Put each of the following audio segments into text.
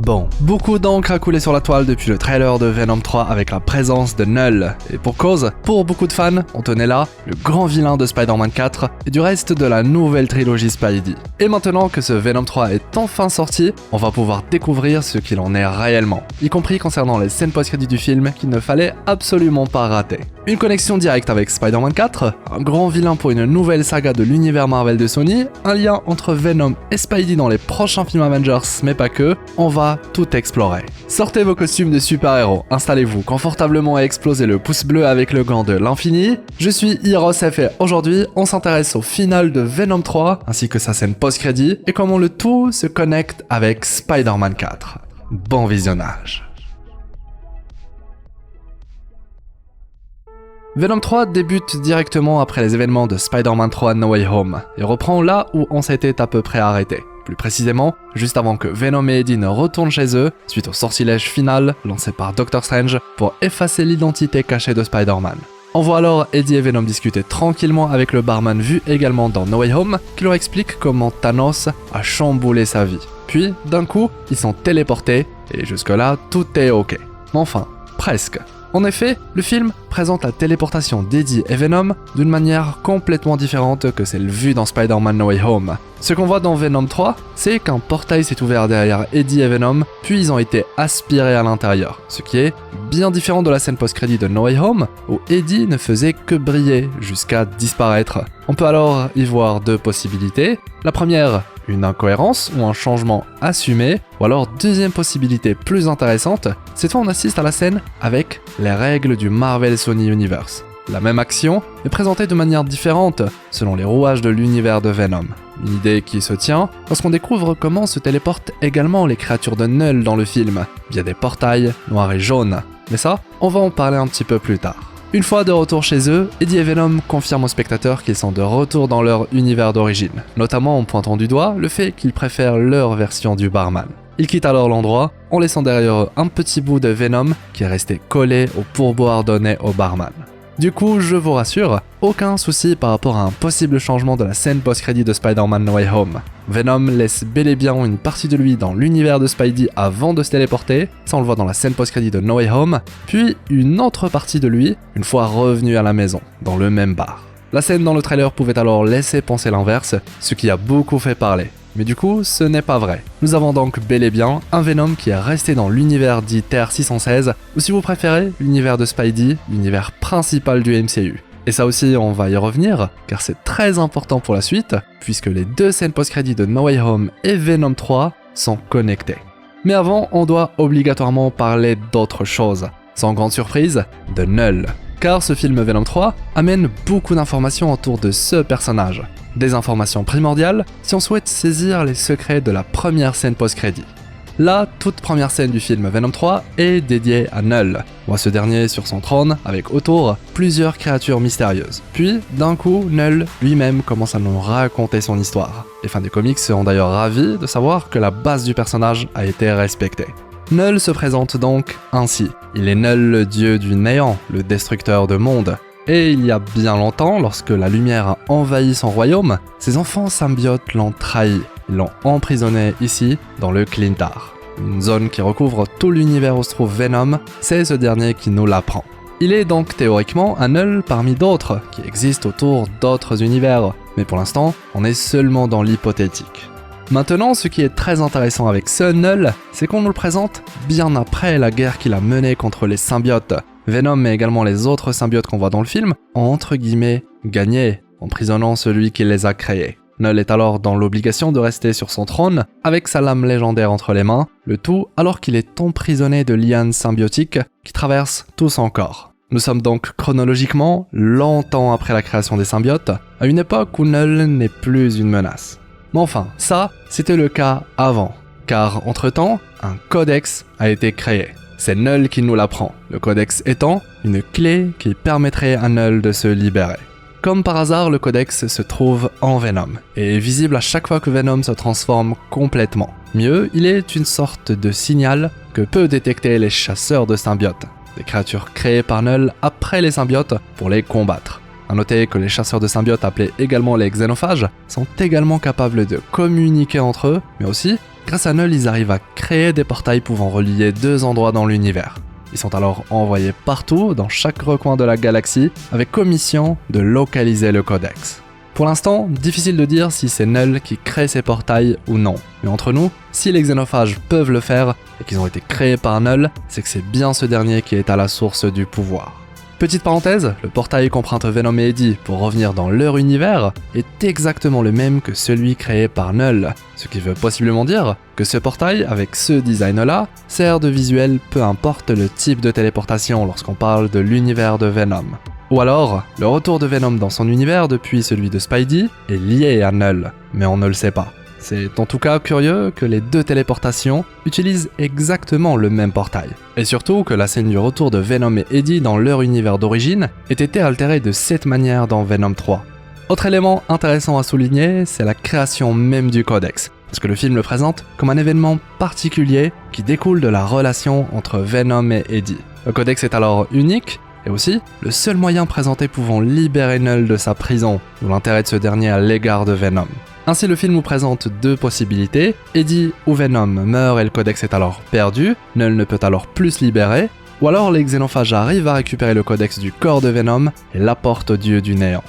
Bon, beaucoup d'encre a coulé sur la toile depuis le trailer de Venom 3 avec la présence de Knull. Et pour cause, pour beaucoup de fans, on tenait là le grand vilain de Spider-Man 4 et du reste de la nouvelle trilogie Spidey. Et maintenant que ce Venom 3 est enfin sorti, on va pouvoir découvrir ce qu'il en est réellement, y compris concernant les scènes post-crédit du film qu'il ne fallait absolument pas rater. Une connexion directe avec Spider-Man 4, un grand vilain pour une nouvelle saga de l'univers Marvel de Sony, un lien entre Venom et Spidey dans les prochains films Avengers, mais pas que, on va tout explorer. Sortez vos costumes de super-héros, installez-vous confortablement et explosez le pouce bleu avec le gant de l'infini. Je suis HeroesF et aujourd'hui, on s'intéresse au final de Venom 3, ainsi que sa scène post-crédit, et comment le tout se connecte avec Spider-Man 4. Bon visionnage. Venom 3 débute directement après les événements de Spider-Man 3 No Way Home, et reprend là où on s'était à peu près arrêté. Plus précisément, juste avant que Venom et Eddie ne retournent chez eux, suite au sortilège final lancé par Doctor Strange pour effacer l'identité cachée de Spider-Man. On voit alors Eddie et Venom discuter tranquillement avec le barman vu également dans No Way Home, qui leur explique comment Thanos a chamboulé sa vie. Puis, d'un coup, ils sont téléportés, et jusque-là, tout est ok. Mais enfin, presque. En effet, le film présente la téléportation d'Eddie et Venom d'une manière complètement différente que celle vue dans Spider-Man No Way Home. Ce qu'on voit dans Venom 3, c'est qu'un portail s'est ouvert derrière Eddie et Venom, puis ils ont été aspirés à l'intérieur, ce qui est bien différent de la scène post-crédit de No Way Home, où Eddie ne faisait que briller jusqu'à disparaître. On peut alors y voir deux possibilités. La première, une incohérence ou un changement assumé, ou alors deuxième possibilité plus intéressante, cette fois on assiste à la scène avec les règles du Marvel Sony Universe. La même action est présentée de manière différente selon les rouages de l'univers de Venom. Une idée qui se tient lorsqu'on découvre comment se téléportent également les créatures de Knull dans le film, via des portails noirs et jaunes. Mais ça, on va en parler un petit peu plus tard. Une fois de retour chez eux, Eddie et Venom confirment aux spectateurs qu'ils sont de retour dans leur univers d'origine, notamment en pointant du doigt le fait qu'ils préfèrent leur version du barman. Ils quittent alors l'endroit, en laissant derrière eux un petit bout de Venom qui est resté collé au pourboire donné au barman. Du coup, je vous rassure, aucun souci par rapport à un possible changement de la scène post-crédit de Spider-Man No Way Home. Venom laisse bel et bien une partie de lui dans l'univers de Spidey avant de se téléporter, ça on le voit dans la scène post-crédit de No Way Home, puis une autre partie de lui une fois revenu à la maison, dans le même bar. La scène dans le trailer pouvait alors laisser penser l'inverse, ce qui a beaucoup fait parler. Mais du coup, ce n'est pas vrai. Nous avons donc bel et bien un Venom qui est resté dans l'univers dit Terre 616, ou si vous préférez, l'univers de Spidey, l'univers principal du MCU. Et ça aussi, on va y revenir, car c'est très important pour la suite, puisque les deux scènes post-crédit de No Way Home et Venom 3 sont connectées. Mais avant, on doit obligatoirement parler d'autre chose. Sans grande surprise, de Knull. Car ce film Venom 3 amène beaucoup d'informations autour de ce personnage. Des informations primordiales si on souhaite saisir les secrets de la première scène post-crédit. La toute première scène du film Venom 3 est dédiée à Knull. On voit ce dernier sur son trône avec autour plusieurs créatures mystérieuses. Puis, d'un coup, Knull lui-même commence à nous raconter son histoire. Les fans des comics seront d'ailleurs ravis de savoir que la base du personnage a été respectée. Knull se présente donc ainsi. Il est Knull, le dieu du néant, le destructeur de mondes. Et il y a bien longtemps, lorsque la lumière a envahi son royaume, ses enfants symbiotes l'ont trahi. Ils l'ont emprisonné ici, dans le Clintar. Une zone qui recouvre tout l'univers où se trouve Venom, c'est ce dernier qui nous l'apprend. Il est donc théoriquement un Knull parmi d'autres, qui existent autour d'autres univers, mais pour l'instant, on est seulement dans l'hypothétique. Maintenant, ce qui est très intéressant avec ce Knull, c'est qu'on nous le présente bien après la guerre qu'il a menée contre les symbiotes. Venom, mais également les autres symbiotes qu'on voit dans le film, ont entre guillemets gagné, emprisonnant celui qui les a créés. Knull est alors dans l'obligation de rester sur son trône, avec sa lame légendaire entre les mains, le tout alors qu'il est emprisonné de lianes symbiotiques qui traversent tout son corps. Nous sommes donc chronologiquement longtemps après la création des symbiotes, à une époque où Knull n'est plus une menace. Mais enfin, ça, c'était le cas avant, car entre-temps, un codex a été créé. C'est Knull qui nous l'apprend, le codex étant une clé qui permettrait à Knull de se libérer. Comme par hasard, le codex se trouve en Venom, et est visible à chaque fois que Venom se transforme complètement. Mieux, il est une sorte de signal que peuvent détecter les chasseurs de symbiotes, des créatures créées par Knull après les symbiotes pour les combattre. A noter que les chasseurs de symbiotes appelés également les xénophages sont également capables de communiquer entre eux, mais aussi Grâce à Null, ils arrivent à créer des portails pouvant relier deux endroits dans l'univers. Ils sont alors envoyés partout, dans chaque recoin de la galaxie, avec commission de localiser le codex. Pour l'instant, difficile de dire si c'est Null qui crée ces portails ou non. Mais entre nous, si les xénophages peuvent le faire et qu'ils ont été créés par Null, c'est que c'est bien ce dernier qui est à la source du pouvoir. Petite parenthèse, le portail qu'empruntent Venom et Eddie pour revenir dans leur univers est exactement le même que celui créé par Null, ce qui veut possiblement dire que ce portail, avec ce design-là, sert de visuel peu importe le type de téléportation lorsqu'on parle de l'univers de Venom. Ou alors, le retour de Venom dans son univers depuis celui de Spidey est lié à Null, mais on ne le sait pas. C'est en tout cas curieux que les deux téléportations utilisent exactement le même portail. Et surtout que la scène du retour de Venom et Eddie dans leur univers d'origine ait été altérée de cette manière dans Venom 3. Autre élément intéressant à souligner, c'est la création même du codex, parce que le film le présente comme un événement particulier qui découle de la relation entre Venom et Eddie. Le codex est alors unique, et aussi le seul moyen présenté pouvant libérer Null de sa prison, d'où l'intérêt de ce dernier à l'égard de Venom. Ainsi, le film nous présente deux possibilités, Eddie ou Venom meurt et le codex est alors perdu, Null ne peut alors plus se libérer, ou alors les xénophages arrivent à récupérer le codex du corps de Venom et l'apportent au dieu du néant.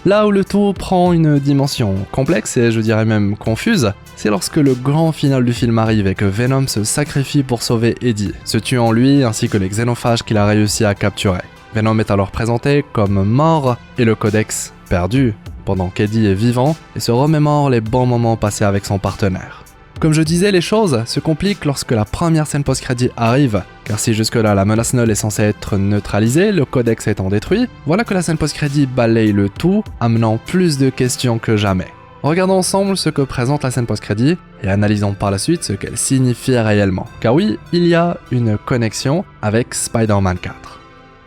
Là où le tout prend une dimension complexe et je dirais même confuse, c'est lorsque le grand final du film arrive et que Venom se sacrifie pour sauver Eddie, se tuant lui ainsi que les xénophages qu'il a réussi à capturer. Venom est alors présenté comme mort et le codex perdu, pendant qu'Eddie est vivant et se remémore les bons moments passés avec son partenaire. Comme je disais, les choses se compliquent lorsque la première scène post-crédit arrive, car si jusque-là la menace Null est censée être neutralisée, le codex étant détruit, voilà que la scène post-crédit balaye le tout, amenant plus de questions que jamais. Regardons ensemble ce que présente la scène post-crédit et analysons par la suite ce qu'elle signifie réellement. Car oui, il y a une connexion avec Spider-Man 4.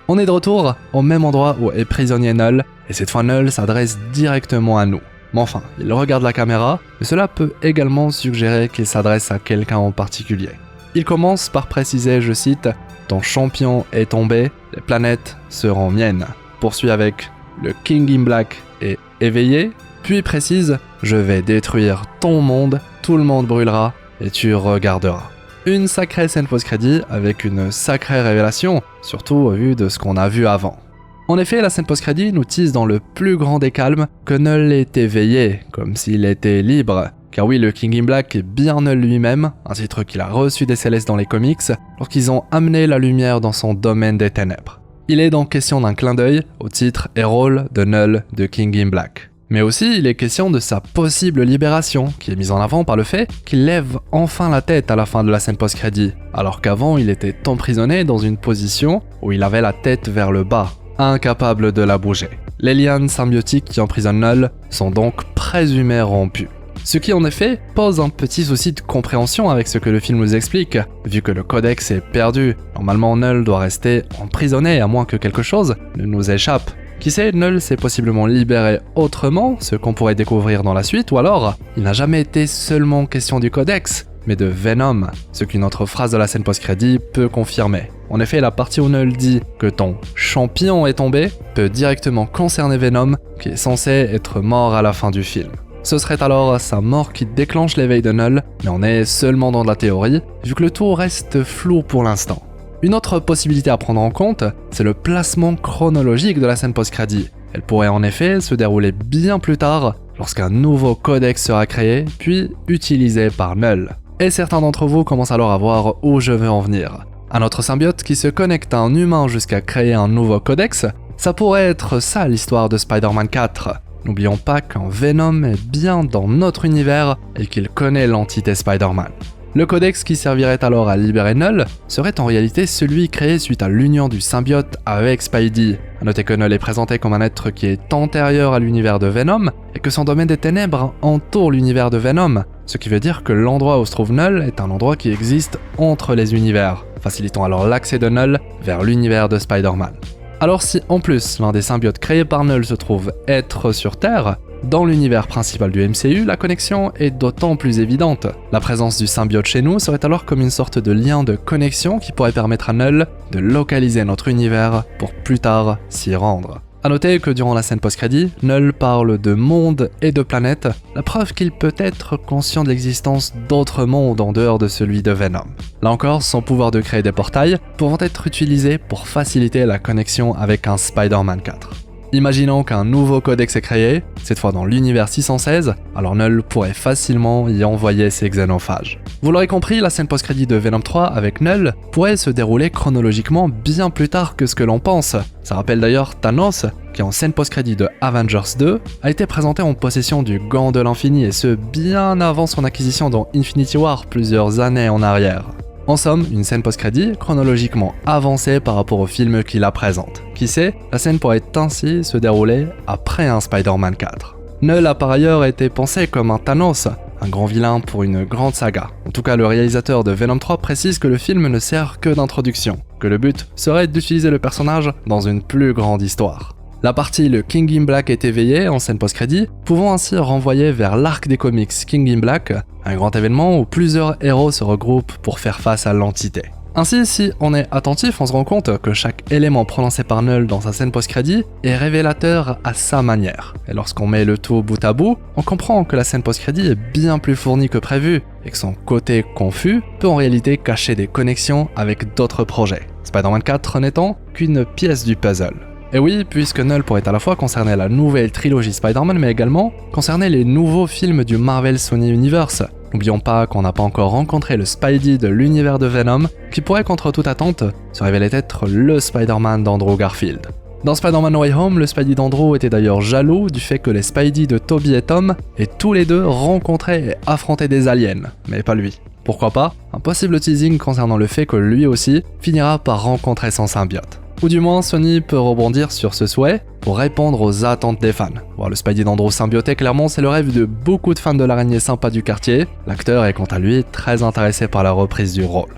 On est de retour au même endroit où est prisonnier Null, et cette fois Null s'adresse directement à nous. Mais enfin, il regarde la caméra, mais cela peut également suggérer qu'il s'adresse à quelqu'un en particulier. Il commence par préciser, je cite, « Ton champion est tombé, les planètes seront miennes ». Poursuit avec « Le King in Black est éveillé », puis précise « Je vais détruire ton monde, tout le monde brûlera, et tu regarderas ». Une sacrée scène post-crédit avec une sacrée révélation, surtout au vu de ce qu'on a vu avant. En effet, la scène post-crédit nous tease dans le plus grand des calmes que Null est éveillé, comme s'il était libre. Car oui, le King in Black est bien Null lui-même, un titre qu'il a reçu des Célestes dans les comics, lorsqu'ils ont amené la lumière dans son domaine des ténèbres. Il est donc question d'un clin d'œil au titre et rôle de Null de King in Black. Mais aussi, il est question de sa possible libération, qui est mise en avant par le fait qu'il lève enfin la tête à la fin de la scène post-crédit, alors qu'avant il était emprisonné dans une position où il avait la tête vers le bas, incapable de la bouger. Les lianes symbiotiques qui emprisonnent Null sont donc présumées rompues. Ce qui en effet pose un petit souci de compréhension avec ce que le film nous explique, vu que le codex est perdu. Normalement Null doit rester emprisonné à moins que quelque chose ne nous échappe. Qui sait, Null s'est possiblement libéré autrement, ce qu'on pourrait découvrir dans la suite, ou alors, il n'a jamais été seulement question du codex, mais de Venom, ce qu'une autre phrase de la scène post-crédit peut confirmer. En effet, la partie où Null dit que ton champion est tombé peut directement concerner Venom, qui est censé être mort à la fin du film. Ce serait alors sa mort qui déclenche l'éveil de Null, mais on est seulement dans de la théorie, vu que le tout reste flou pour l'instant. Une autre possibilité à prendre en compte, c'est le placement chronologique de la scène post-crédit. Elle pourrait en effet se dérouler bien plus tard, lorsqu'un nouveau codex sera créé, puis utilisé par Null. Et certains d'entre vous commencent alors à voir où je veux en venir. Un autre symbiote qui se connecte à un humain jusqu'à créer un nouveau codex, ça pourrait être ça l'histoire de Spider-Man 4. N'oublions pas qu'un Venom est bien dans notre univers et qu'il connaît l'entité Spider-Man. Le codex qui servirait alors à libérer Null serait en réalité celui créé suite à l'union du symbiote avec Spidey. A noter que Null est présenté comme un être qui est antérieur à l'univers de Venom et que son domaine des ténèbres entoure l'univers de Venom, ce qui veut dire que l'endroit où se trouve Null est un endroit qui existe entre les univers, facilitant alors l'accès de Null vers l'univers de Spider-Man. Alors si en plus l'un des symbiotes créés par Null se trouve être sur Terre, dans l'univers principal du MCU, la connexion est d'autant plus évidente. La présence du symbiote chez nous serait alors comme une sorte de lien de connexion qui pourrait permettre à Null de localiser notre univers pour plus tard s'y rendre. A noter que durant la scène post-crédit, Null parle de monde et de planète, la preuve qu'il peut être conscient de l'existence d'autres mondes en dehors de celui de Venom. Là encore, son pouvoir de créer des portails pouvant être utilisé pour faciliter la connexion avec un Spider-Man 4. Imaginons qu'un nouveau codex est créé, cette fois dans l'univers 616, alors Null pourrait facilement y envoyer ses xénophages. Vous l'aurez compris, la scène post-crédit de Venom 3 avec Null pourrait se dérouler chronologiquement bien plus tard que ce que l'on pense. Ça rappelle d'ailleurs Thanos, qui en scène post-crédit de Avengers 2 a été présenté en possession du gant de l'infini et ce bien avant son acquisition dans Infinity War plusieurs années en arrière. En somme, une scène post-crédit chronologiquement avancée par rapport au film qui la présente. Qui sait, la scène pourrait ainsi se dérouler après un Spider-Man 4. Null a par ailleurs été pensé comme un Thanos, un grand vilain pour une grande saga. En tout cas, le réalisateur de Venom 3 précise que le film ne sert que d'introduction, que le but serait d'utiliser le personnage dans une plus grande histoire. La partie Le King in Black est éveillée en scène post-crédit, pouvant ainsi renvoyer vers l'arc des comics King in Black, un grand événement où plusieurs héros se regroupent pour faire face à l'entité. Ainsi, si on est attentif, on se rend compte que chaque élément prononcé par Null dans sa scène post-crédit est révélateur à sa manière. Et lorsqu'on met le tout bout à bout, on comprend que la scène post-crédit est bien plus fournie que prévu, et que son côté confus peut en réalité cacher des connexions avec d'autres projets. Spider-Man 4 n'étant qu'une pièce du puzzle. Et oui, puisque Null pourrait à la fois concerner la nouvelle trilogie Spider-Man, mais également concerner les nouveaux films du Marvel Sony Universe. N'oublions pas qu'on n'a pas encore rencontré le Spidey de l'univers de Venom, qui pourrait contre toute attente se révéler être le Spider-Man d'Andrew Garfield. Dans Spider-Man No Way Home, le Spidey d'Andrew était d'ailleurs jaloux du fait que les Spidey de Tobey et Tom aient tous les deux rencontré et affronté des aliens, mais pas lui. Pourquoi pas? Un possible teasing concernant le fait que lui aussi finira par rencontrer son symbiote. Ou du moins, Sony peut rebondir sur ce souhait pour répondre aux attentes des fans. Voir le Spidey d'Andrew symbioté, clairement, c'est le rêve de beaucoup de fans de l'araignée sympa du quartier. L'acteur est quant à lui très intéressé par la reprise du rôle.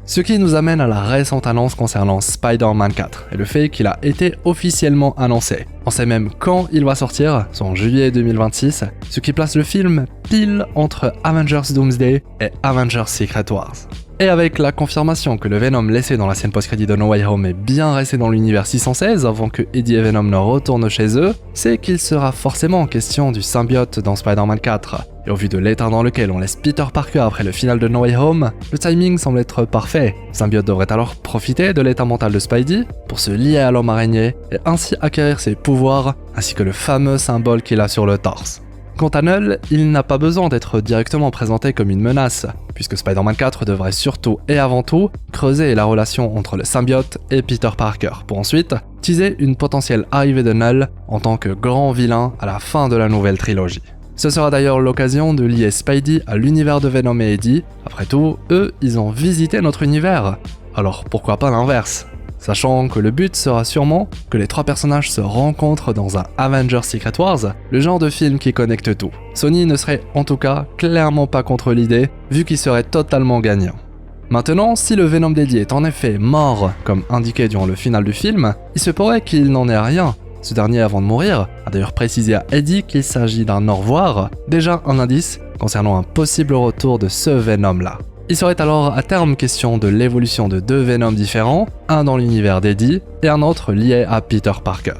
Ce qui nous amène à la récente annonce concernant Spider-Man 4 et le fait qu'il a été officiellement annoncé. On sait même quand il va sortir, c'est en juillet 2026, ce qui place le film pile entre Avengers Doomsday et Avengers Secret Wars. Et avec la confirmation que le Venom laissé dans la scène post-crédit de No Way Home est bien resté dans l'univers 616 avant que Eddie et Venom ne retournent chez eux, c'est qu'il sera forcément question du symbiote dans Spider-Man 4. Et au vu de l'état dans lequel on laisse Peter Parker après le final de No Way Home, le timing semble être parfait. Le symbiote devrait alors profiter de l'état mental de Spidey pour se lier à l'homme araignée et ainsi acquérir ses pouvoirs ainsi que le fameux symbole qu'il a sur le torse. Quant à Null, il n'a pas besoin d'être directement présenté comme une menace, puisque Spider-Man 4 devrait surtout et avant tout creuser la relation entre le symbiote et Peter Parker, pour ensuite teaser une potentielle arrivée de Null en tant que grand vilain à la fin de la nouvelle trilogie. Ce sera d'ailleurs l'occasion de lier Spidey à l'univers de Venom et Eddie. Après tout, eux, ils ont visité notre univers, alors pourquoi pas l'inverse? Sachant que le but sera sûrement que les trois personnages se rencontrent dans un Avengers Secret Wars, le genre de film qui connecte tout. Sony ne serait en tout cas clairement pas contre l'idée, vu qu'il serait totalement gagnant. Maintenant, si le Venom d'Eddie est en effet mort, comme indiqué durant le final du film, il se pourrait qu'il n'en ait rien. Ce dernier, avant de mourir, a d'ailleurs précisé à Eddie qu'il s'agit d'un au revoir, déjà un indice concernant un possible retour de ce Venom-là. Il serait alors à terme question de l'évolution de deux Venoms différents, un dans l'univers d'Eddie et un autre lié à Peter Parker.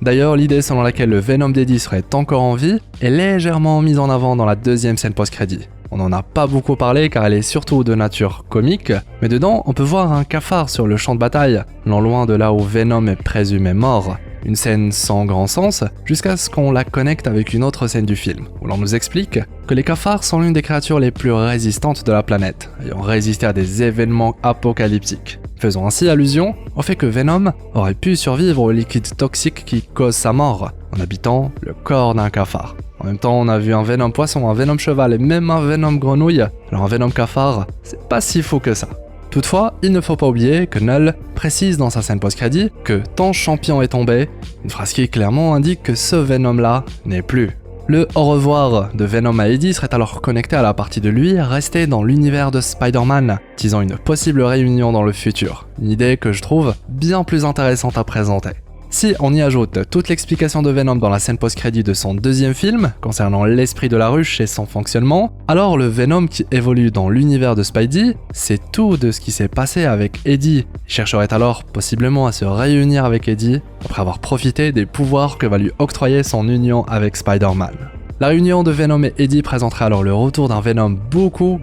D'ailleurs, l'idée selon laquelle le Venom d'Eddie serait encore en vie est légèrement mise en avant dans la deuxième scène post-crédit. On n'en a pas beaucoup parlé car elle est surtout de nature comique, mais dedans on peut voir un cafard sur le champ de bataille, non loin de là où Venom est présumé mort. Une scène sans grand sens, jusqu'à ce qu'on la connecte avec une autre scène du film, où l'on nous explique que les cafards sont l'une des créatures les plus résistantes de la planète, ayant résisté à des événements apocalyptiques. Faisant ainsi allusion au fait que Venom aurait pu survivre au liquide toxique qui cause sa mort, en habitant le corps d'un cafard. En même temps, on a vu un Venom poisson, un Venom cheval et même un Venom grenouille, alors un Venom cafard, c'est pas si fou que ça. Toutefois, il ne faut pas oublier que Null précise dans sa scène post-crédit que ton champion est tombé, une phrase qui clairement indique que ce Venom-là n'est plus. Le au revoir de Venom à Eddie serait alors connecté à la partie de lui restée dans l'univers de Spider-Man, teasant une possible réunion dans le futur. Une idée que je trouve bien plus intéressante à présenter. Si on y ajoute toute l'explication de Venom dans la scène post-crédit de son deuxième film, concernant l'esprit de la ruche et son fonctionnement, alors le Venom qui évolue dans l'univers de Spidey, c'est tout de ce qui s'est passé avec Eddie. Il chercherait alors possiblement à se réunir avec Eddie, après avoir profité des pouvoirs que va lui octroyer son union avec Spider-Man. La réunion de Venom et Eddie présenterait alors le retour d'un Venom beaucoup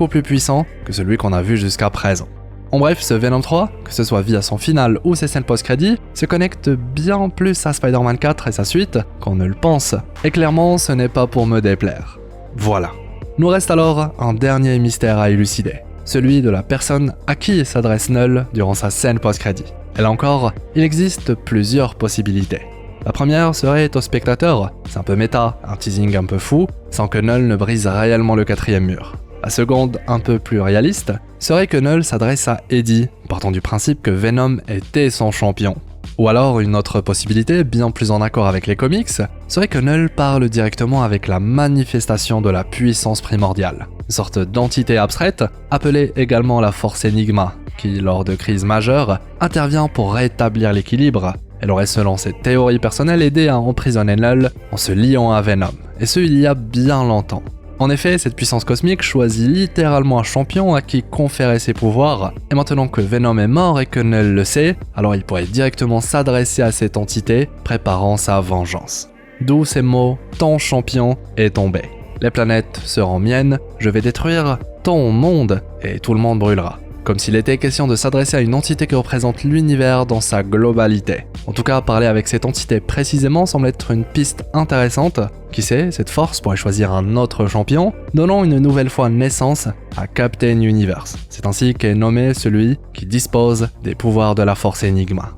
plus puissant que celui qu'on a vu jusqu'à présent. En bref, ce Venom 3, que ce soit via son final ou ses scènes post-crédits, se connecte bien plus à Spider-Man 4 et sa suite qu'on ne le pense. Et clairement, ce n'est pas pour me déplaire. Voilà. Nous reste alors un dernier mystère à élucider, celui de la personne à qui s'adresse Knull durant sa scène post-crédit. Et là encore, il existe plusieurs possibilités. La première serait au spectateur, c'est un peu méta, un teasing un peu fou, sans que Knull ne brise réellement le quatrième mur. La seconde, un peu plus réaliste, serait que Knull s'adresse à Eddie, partant du principe que Venom était son champion. Ou alors, une autre possibilité, bien plus en accord avec les comics, serait que Knull parle directement avec la manifestation de la puissance primordiale, une sorte d'entité abstraite, appelée également la Force Enigma, qui, lors de crises majeures, intervient pour rétablir l'équilibre. Elle aurait, selon ses théories personnelles, aidé à emprisonner Knull en se liant à Venom, et ce il y a bien longtemps. En effet, cette puissance cosmique choisit littéralement un champion à qui conférer ses pouvoirs, et maintenant que Venom est mort et que Knull le sait, alors il pourrait directement s'adresser à cette entité, préparant sa vengeance. D'où ces mots « ton champion est tombé ». Les planètes seront miennes, je vais détruire ton monde, et tout le monde brûlera. Comme s'il était question de s'adresser à une entité qui représente l'univers dans sa globalité. En tout cas, parler avec cette entité précisément semble être une piste intéressante. Qui sait, cette force pourrait choisir un autre champion, donnant une nouvelle fois naissance à Captain Universe. C'est ainsi qu'est nommé celui qui dispose des pouvoirs de la Force Enigma.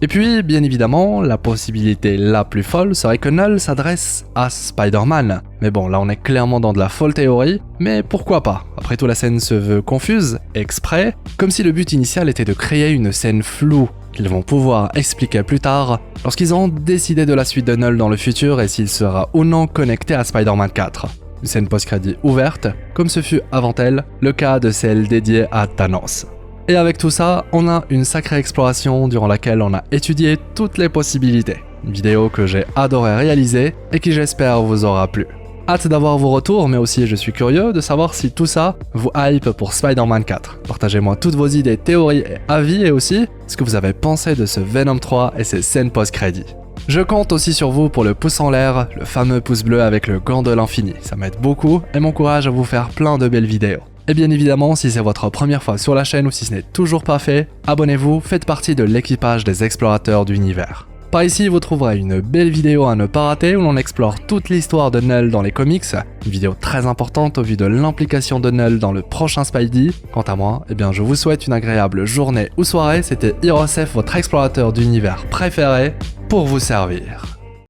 Et puis, bien évidemment, la possibilité la plus folle serait que Knull s'adresse à Spider-Man. Mais bon, là on est clairement dans de la folle théorie, mais pourquoi pas? Après tout, la scène se veut confuse, exprès, comme si le but initial était de créer une scène floue qu'ils vont pouvoir expliquer plus tard lorsqu'ils auront décidé de la suite de Knull dans le futur et s'il sera ou non connecté à Spider-Man 4. Une scène post-crédit ouverte, comme ce fut avant elle le cas de celle dédiée à Thanos. Et avec tout ça, on a une sacrée exploration durant laquelle on a étudié toutes les possibilités. Une vidéo que j'ai adoré réaliser et qui j'espère vous aura plu. Hâte d'avoir vos retours, mais aussi je suis curieux de savoir si tout ça vous hype pour Spider-Man 4. Partagez-moi toutes vos idées, théories et avis, et aussi ce que vous avez pensé de ce Venom 3 et ses scènes post-crédit. Je compte aussi sur vous pour le pouce en l'air, le fameux pouce bleu avec le gant de l'infini. Ça m'aide beaucoup et m'encourage à vous faire plein de belles vidéos. Et bien évidemment, si c'est votre première fois sur la chaîne ou si ce n'est toujours pas fait, abonnez-vous, faites partie de l'équipage des explorateurs d'univers. Par ici, vous trouverez une belle vidéo à ne pas rater où l'on explore toute l'histoire de Knull dans les comics, une vidéo très importante au vu de l'implication de Knull dans le prochain Spidey. Quant à moi, je vous souhaite une agréable journée ou soirée, c'était Hirosef, votre explorateur d'univers préféré, pour vous servir.